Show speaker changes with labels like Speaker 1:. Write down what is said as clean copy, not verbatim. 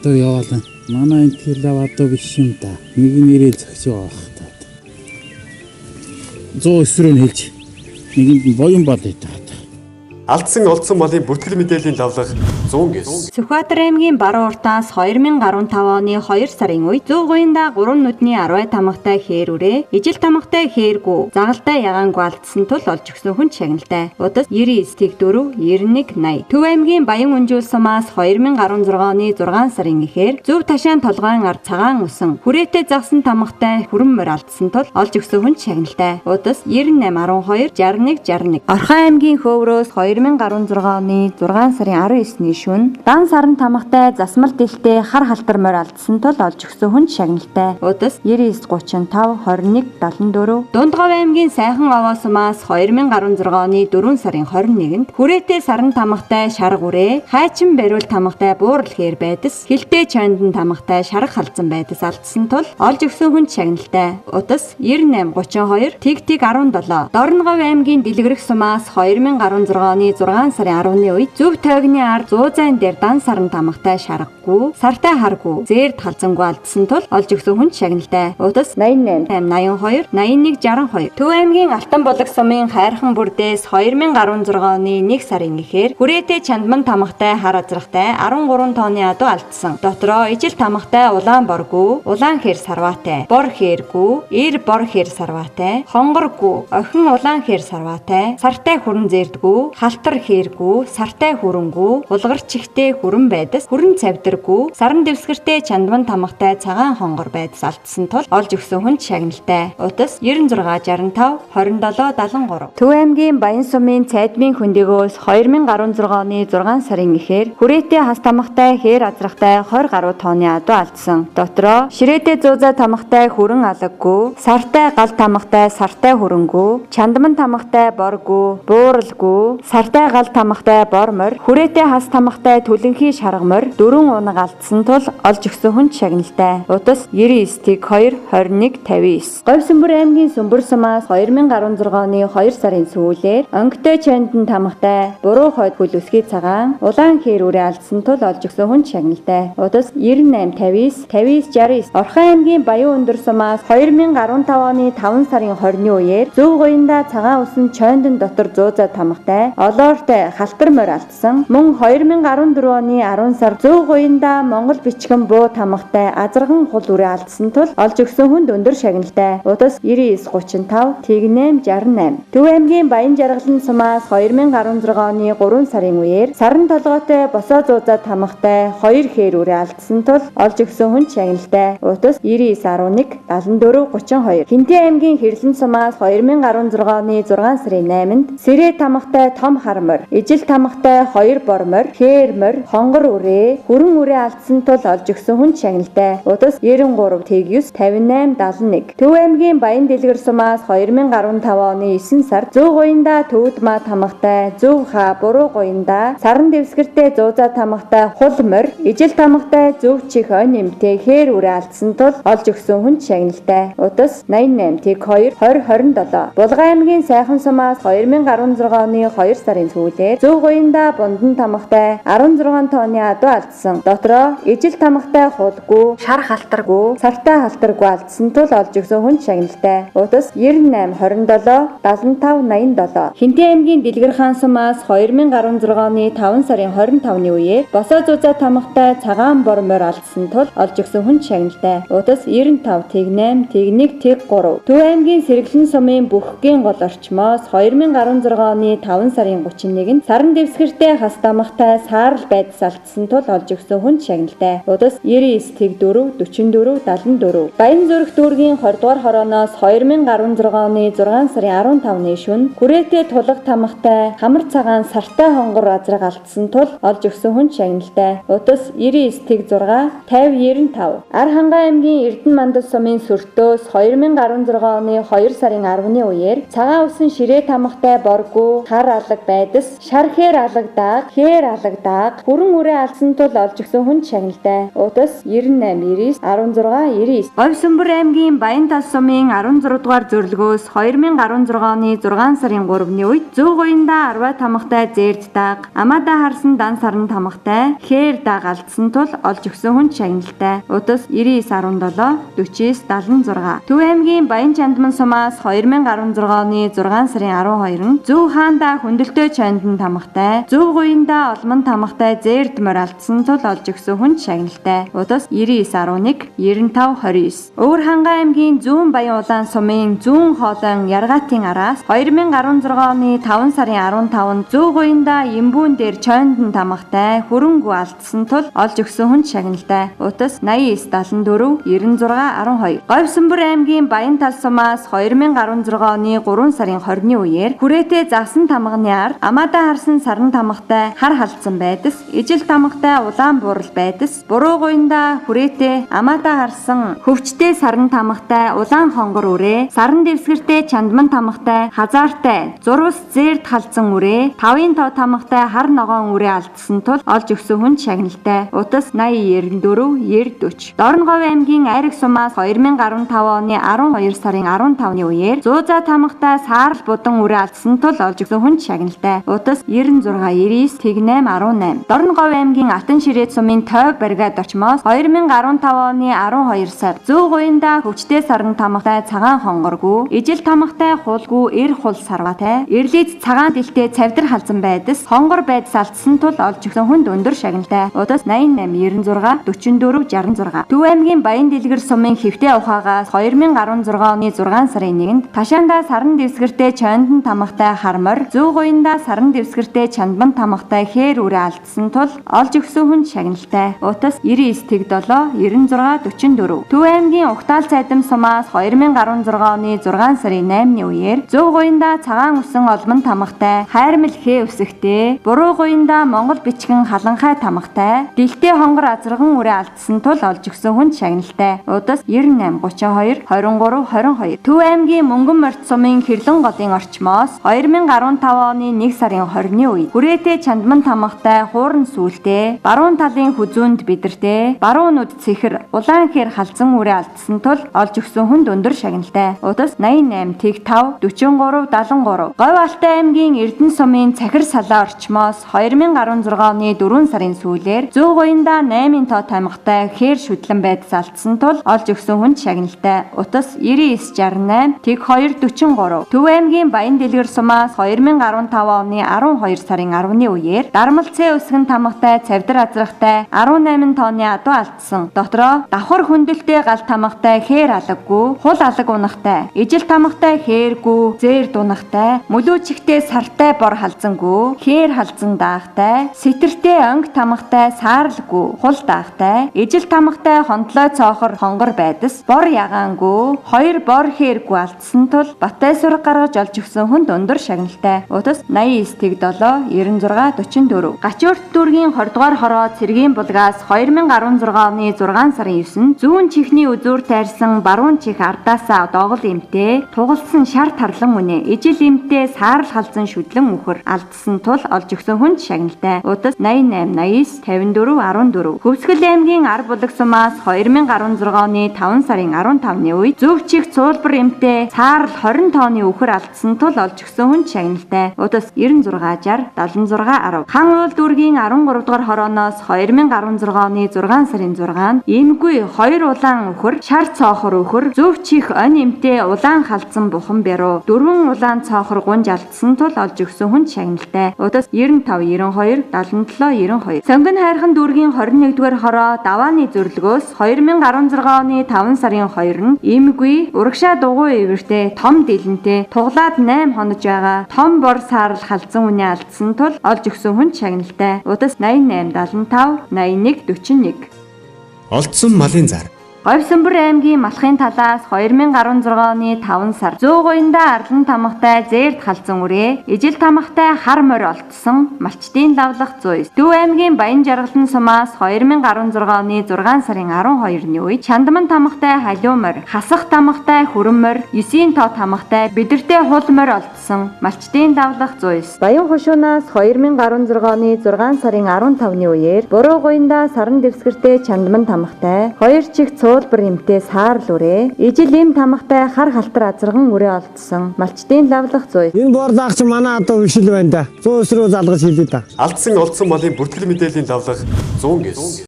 Speaker 1: одоо яваалаа. Манай энэ тэр одоо биш юм да. Нэг нэрээ зөгч байгаа бах та. 109 хэлж. Нэгэнд нь боён бол итэ.
Speaker 2: Алдсан олдсон малын бүртгэл мэдээллийн лавлага 100 гэс.
Speaker 3: Сүхбаатар аймгийн баруун уртаас 2015 оны 2 сарын үед Зүүн гуйнда 3 нүдний 10 тамгатай хээрүүрээ ижил тамгатай хээргүү загалтай ягаангүй алдсан тул олж өгсөн хүн шагналтай. Удас 99-4 9180. Төв аймгийн Баян Өнжүүл сумаас 2016 оны 6 сарын эхээр Зөв Ташаан толгойн ар цагаан усан хүрээтэй загсан тамгатай хүрэн морь алдсан тул олж өгсөн хүн шагналтай. Удас 9812 6161. Орхон аймгийн Хөврөөс 2016 оны 6 сарын 19-ний шөнө дан саран тамгатай засмал дэлтэй хар халтар морь алдсан тул олж өгсөн хүн шагналтай. Удас 9935 21 74. Дундгов аймгийн Сайхан Овоо сумаас 2016 оны 4 сарын 21-нд хүрээтэй саран тамгатай шарга үрээ хайчин бариул тамгатай буурал хээр байдас хилтэй чондон тамгатай шарга халдсан байдас алдсан тул олж өгсөн хүн шагналтай. Удас 9832 тэг 17. Дорногов аймгийн Дэлгэрэх сумаас 2016 оны 6 сарын 10-ны үед Зөв тойгны ар 100 зайн дээр дан саран тамгатай шаргагүй, сартай харгүй, зээрд халзангүй алдсан тул олж өгсөн хүн шагналтай. Удас 88 82 81 62. Төв аймгийн Алтан булаг сумын Хайрхан бүрдээс 2016 оны 1 сарын эхээр хүрээтэй чандман тамгатай хар азрахтай 13 тонны адуу алдсан. Дотроо ижил тамгатай улаан боргүй, улаан хэр сарваатай, бор хээргүй, эр бор хэр сарваатай, хонгоргүй, охин улаан хэр сарваатай, сартай хүрэн зээрдгүй, халтар хээргүй, сартай хүрэнгүй, улгарч чихтэй хүрэн байдас, хүрэн цавдиргүй, саран дэвсгэртэй чандман тамгатай цагаан хонгор байдас алдсан тул олж өгсөн хүн шагналтай. Удас 9665 27 73. Төв аймгийн Баян сумын Цайдмын хөндөгөөс 2016 оны 6 сарын эхээр хүрээтэй хас тамгатай хээр азрахтай 20 гаруй тонны адуу алдсан. Дотроо ширээтэй зууза тамгатай хүрэн алаггүй, сартай гал тамгатай сартай хүрэнгүй, чандман тамгатай боргүй, бууралгүй, сартай гал тамгатай бор морь, хүрээтэй хас тамгатай түлэнхий шарга морь 4 унаг алдсан тул олж өгсөн хүн шагналтай. Удас 99-2 21 59. Говьсөнбөр аймгийн Сүмбэр сумаас 2016 оны 2 сарын сүүлээр өнгөтэй чондон тамгатай буруу хойд хөл өсгий цагаан улаан хээрүүрээ алдсан тул олж өгсөн хүн шагналтай. Удас 98 59 59 69. Орхон аймгийн Баян Өндөр сумаас 2015 оны 5 сарын 20-ны үеэр Зөв гуйнда цагаан усан чондон дотор 100 тамгатай олоортой халтар морь алдсан. Мөн 2014 оны 10 сар Зөв гуйнда Монгол бичгэн буу тамгатай азарган хул үрээ алдсан тул олж өгсөн хүнд өндөр шагналтай. Удас 9935 1868. Төв аймгийн Баян Жаргалан сумаас 2016 оны 3 сарын үеэр саран толгойтой босоо зууза тамгатай 2 хээр үрээ алдсан тул олж өгсөн хүнд шагналтай. Удас 9911 74 32. Хинтээ аймгийн Хэрлэн сумаас 2016 оны 6 сарын 8-нд сэрээ тамгатай том хар морь, ижил тамгатай 2 бор морь, хээр морь, хонгор үрээ, хүрэн үрээ алдсан тул олж өгсөн хүн шагналтай. Удас 93 тэгс 58 71. Төв аймгийн Баян Дэлгэр сумаас 2015 оны 9 сард Зөв гуйнда Төвдмаа тамгатай, Зөв хаа буруу гуйнда саран дэвсгэртэй зууза тамгатай хул морь, ижил тамгатай Зөв чих он эмтэй хээр үрээ алдсан тул олж өгсөн хүн шагналтай. Удас 88 тэг 2 20 27. Булган аймгийн Сайхан сумаас 2016 оны 2 сарын сүүлээр Зөв гуйнда Бундан тамгатай 16 тонны адуу алдсан. Дотроо ижил тамгатай хулгүй, шар халтаргүй, сартай халтаргүй алдсан тул олж өгсөн хүн шагналтай. Удас 98 27 75 87. Хинтээ аймгийн Дэлгэр хаан сумаас 2016 оны 5 сарын 25-ны үеэр босоо зууза тамгатай цагаан бор морь алдсан тул олж өгсөн хүн шагналтай. Удас 95 тэг 8 тэг 1 тэг 3. Төв аймгийн Сэргэлэн сумын Бүхгийн гол орчмоос 2016 оны 5 сарын 31-нд саран дэвсгэртэй хас тамгатай саарл байдас алдсан тул олж өгсөн хүн шагналтай. Удас 99 тэг 4 44 74. Баян зүрх дүүргийн 20 дугаар хорооноос 2016 оны 6 сарын 15-ны шөнө хүрээтэй тулга тамгатай хамар цагаан сартай хонгор азраг алдсан тул олж өгсөн хүн шагналтай. Удас 99 тэг 6 50 95. Ар хангай аймгийн Эрдэнэ Мандал сумын Сүртөөс 2016 оны 2 сарын 10-ны үеэр цагаан усан ширээ тамгатай боргүй, хар алаг байдас, шар хээр алгадаг, хээр алгадаг, хүрэн үрээ алдсан тул олж өгсөн хүн шагналтай. Утас 98 99 16 99. Говьсөнбөр аймгийн Баянтал сумын 16 дугаар зөвлөгөөс 2016 оны 6 сарын 3-ны үед Зөв гоёнда арвай тамхтай зээрд даг, амаада харсан дан сарн тамхтай, хээр даг алдсан тул олж өгсөн хүн шагналтай. Утас 99 17 49 76. Төв аймгийн Баян Чандман сумаас 2016 оны 6 сарын 12-нд Зөв хаанда хүндэлтэй чандан тамхтай, Зөв гоёнда олмон тамхтай зээрд морь алдсан тул олж өгсөн хүн шагналтай. Утас 99 11 95 29. Өвөр хангаа аймгийн Зүүн Баян улаан сумын Зүүн хоолойн Яргаатын араас 2016 оны 5 сарын 15-нд Зөв гоёнда Имбүүн дээр чандан тамхтай, хөрөнгө алдсан тул олж өгсөн хүн шагналтай. Утас 89 74 96 12. Говьсөнбөр аймгийн Баянтал сумаас 2016 оны 3 сарын 20-ны үеэр хүрээтэй загсан тамганы ард амаада харсан сарн тамхтай хар халдсан байдас, ижил тамхтай улаан буурал байдас, буруу гоёнда хүрээтэй амаада харсан хөвчтэй сарн тамхтай улаан хонгор үрээ, сарн дэвсгэртэй чандман тамхтай хазаартай зурвас зээрд халдсан үрээ, 5-5 тамхтай хар ногоон үрээ алдсан тул олж өгсөн хүн шагналтай. Утас 80 94 90 40. Дорноговь аймгийн Айраг сумаас 2015 оны 12 сарын 15-ны үеэр Зууза тамхтай саарл будан үрээ алдсан тул олж өгсөн хүн шагналтай. Утас 96 99 18 18. Дорноговь аймгийн Алтан ширээд сумын Тойв бригад очмоос 2015 оны 12 сар Зөв гоёнда хөвчтэй сарн тамхтай цагаан хонгоргүй, ижил тамхтай хулгүй эр хул сарватай, эрлийд цагаан дэлтэй цавдар халзан байдас, хонгор байдас алдсан тул олж өгсөн хүнд өндөр шагналтай. Утас 88 96 44 66. Төв аймгийн Баян Дэлгэр сумын Хэвтэй ухаагаас 2016 оны 6 сарын 1-нд Ташаанда сарн дэвсгэртэй чандан тамхтай хармор, Зөв гоёнда сарн дэвсгэртэй чандман тамхтай хээр үрээ алдсан тул олж өгсөн хүн шагналтай. Утас 99 7 96 44. Төв аймгийн Угтаал цайдам сумаас 2016 оны 6 сарын 8-ны үеэр Зөв гоёнда цагаан усан олмон тамхтай, хайрмал хээ өсөхтэй, буруу гоёнда Монгол бичгэн халанхай тамхтай, дэлтэй хонгор азарган үрээ алдсан тул олж өгсөн хүн шагналтай. Удас 98 32 23 22. Төв аймгийн Мөнгөн морьт сумын Хэрлэн голын орчмоос 2015 оны 1 сарын 20-ны үед хүрээтэй чандман тамхтай, хууран сүултэй, баруун талын хүзүүнд бидэртэй, баруун нүд цэхэр, улаан хээр халзан үрээ алдсан тул олж өгсөн хүнд өндөр шагналтай. Удас 88 5 43 73. Говь Алтай аймгийн Эрдэнэ сумын Цахир салаа орчмоос 2016 оны 4 сарын сүүлээр Зөв гоёнда 8 тоо тамхтай хээр шүтлэн байдас алдсан тул олж өгсөн хүн шагналтай. Утас 99 68 2 43. Төв аймгийн Баян Дэлгэр сумаас 2015 оны 12 сарын 10-ны үеэр дармал цэ өсгөн тамхтай цавдар азрахтай 18 тооны адуу алдсан. Дотроо давхар хүндэлтэй гал тамхтай хээр алгагүй, хул алга унахтай, ижил тамхтай хээргүй, зээр дунахтай, мөлөөчгтэй сартай бор халзангүй, хээр халзан даахтай, сэтэртэй онг тамхтай саарлгүй, хул даахтай, ижил тамхтай хондлой цоохор хонгор байдас, бор ягаангүй, 2 бор хээргүй алдсан тул баттай сураг гаргаж олж өгсөн хүнд өндөр шагналтай. Утас 89 7 96 44. Гачуурт дүүргийн 20 дугаар хороо цэргийн булгаас 2016 оны 6 сарын 9-нд зүүн чихний үзүүр тайрсан баруун чих ардаасаа догол эмтэй, тугалсан шар тарлан үнэ, ижил эмтэй саарл халзан шүдлэн үхэр алдсан тул олж өгсөн хүнд шагналтай. Утас 88 89 54 14. Хөвсгөл аймгийн Ар булаг сумаас 2016 оны 5 сарын 15-ны үед зөв чих цуулбар эмтэй саарл 20 тооны үхэр алдсан тул олж өгсөн хүнд шагналтай. Утас 96 60 76 10. Хан уул дүүргийн 13 дугаар хорооноос 2016 оны 6 сарын 6-нд эмгүй 2 улаан үхэр, шар цоохор үхэр, зөв чих он эмтэй улаан халдсан бухан бяруу 4 улаан цоохор гунж алдсан тул олж өгсөн хүнд шагналтай. Удас 95 92 77 92. Сонгон хайрхан дүүргийн 21-р хороо давааны зөвлөгөөс 2016 оны 5 сарын 2-нд эмгүй урагшаа дугуй ивэртэй том дэлэнтэй туглаад 8 хонож байгаа том бор саарл халдсан үнэ алдсан тул олж өгсөн хүнд шагналтай. Удас 88 75 81 41.
Speaker 4: Олдсон малын зар
Speaker 3: Говь Сүмбэр аймгийн Малхын талаас 2016 оны 5 сар 100% арлан тамгатай зээрд халзан үрээ, ижил тамгатай хар морь олдсон малчдын лавлах зүйс. Дүү аймгийн Баян Жаргалан сумаас 2016 оны 6 сарын 12-ны үед Чандман тамгатай халиу морь, хасах тамгатай хүрэн морь, 9 тоо тамгатай бидэртэй хул морь олдсон малчдын лавлах зүйс. Баян хушуунаас 2016 оны 6 сарын 15-ны үеэр Буруу гуйнда саран дэвсгэртэй Чандман тамгатай 2 чих цуулбар эмтэй саарл үрээ, ижил им тамгатай хар халтар азарган үрээ олдсон малчдын лавлах зүйс.
Speaker 4: Энэ бордаагч манай одоо вишил байна да. 100 руу залгаж хэлээ да.
Speaker 2: Алдсан олдсон малын бүртгэл мэдээллийн давлага 100 гэс.